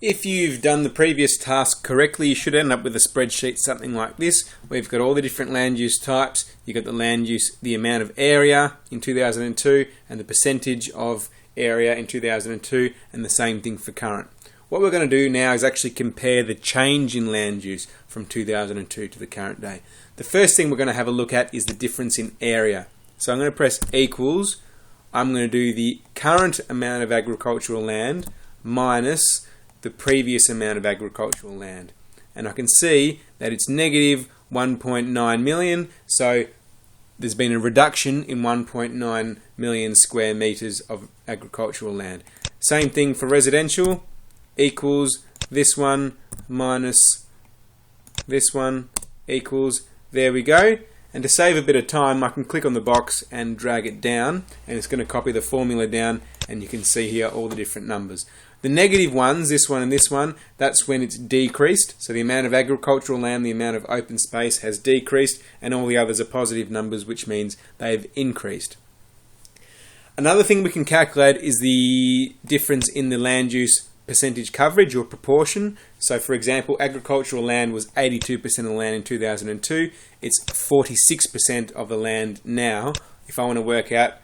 If you've done the previous task correctly, you should end up with a spreadsheet something like this, where you've got all the different land use types. You've got the land use, the amount of area in 2002, and the percentage of area in 2002, and the same thing for current. What we're going to do now is actually compare the change in land use from 2002 to the current day. The first thing we're going to have a look at is the difference in area. So I'm going to press equals. I'm going to do the current amount of agricultural land minus the previous amount of agricultural land. And I can see that it's negative 1.9 million, so there's been a reduction in 1.9 million square meters of agricultural land. Same thing for residential, equals this one minus this one equals, there we go. And to save a bit of time, I can click on the box and drag it down, and it's going to copy the formula down, and you can see here all the different numbers. The negative ones, this one and this one, that's when it's decreased. So the amount of agricultural land, the amount of open space has decreased, and all the others are positive numbers, which means they've increased. Another thing we can calculate is the difference in the land use percentage coverage or proportion. So for example, agricultural land was 82% of the land in 2002. It's 46% of the land now. If I want to work out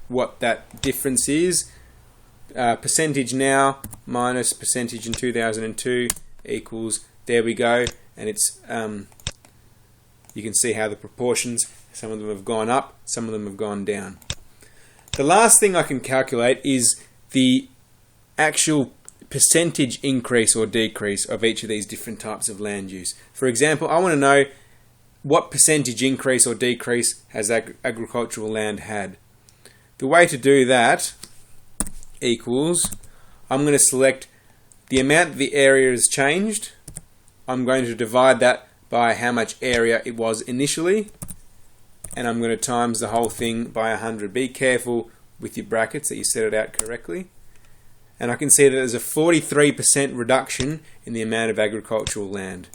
what that difference is, percentage now minus percentage in 2002 equals, there we go, and it's you can see how the proportions, some of them have gone up, some of them have gone down. The last thing I can calculate is the actual percentage increase or decrease of each of these different types of land use. For example, I want to know what percentage increase or decrease has agricultural land had. The way to do that equals, I'm going to select the amount the area has changed. I'm going to divide that by how much area it was initially, and I'm going to times the whole thing by 100. Be careful with your brackets that you set it out correctly. And I can see that there's a 43% reduction in the amount of agricultural land.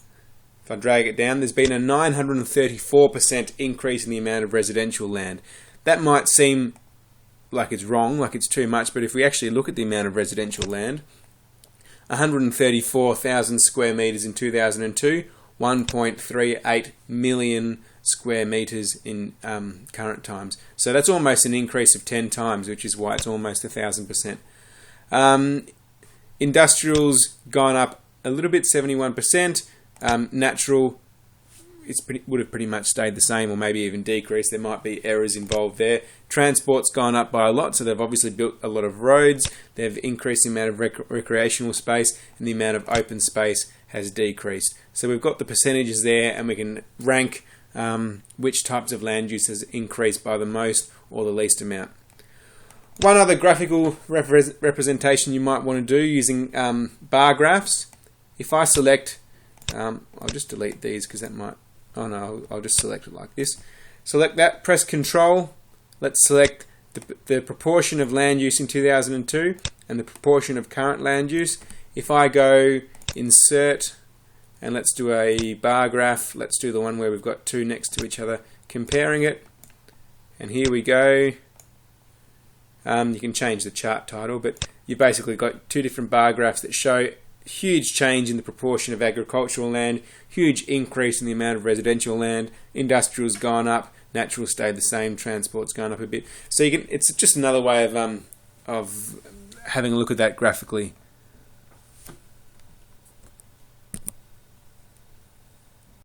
If I drag it down, there's been a 934% increase in the amount of residential land. That might seem like it's wrong, like it's too much, but if we actually look at the amount of residential land, 134,000 square meters in 2002, 1.38 million square meters in current times. So that's almost an increase of 10 times, which is why it's almost 1,000%. Industrial's gone up a little bit, 71%. Natural, would have pretty much stayed the same or maybe even decreased. There might be errors involved there. Transport's gone up by a lot, so they've obviously built a lot of roads. They've increased the amount of recreational space, and the amount of open space has decreased. So we've got the percentages there, and we can rank which types of land use has increased by the most or the least amount. One other graphical representation you might want to do using bar graphs. If I select, I'll just delete these because that might, oh no, I'll just select it like this. Select that, press Control. Let's select the proportion of land use in 2002 and the proportion of current land use. If I go Insert, and let's do a bar graph. Let's do the one where we've got two next to each other, comparing it. And here we go. You can change the chart title, but you've basically got two different bar graphs that show huge change in the proportion of agricultural land, huge increase in the amount of residential land, industrial's gone up, natural stayed the same, transport's gone up a bit. So you can, it's just another way of having a look at that graphically.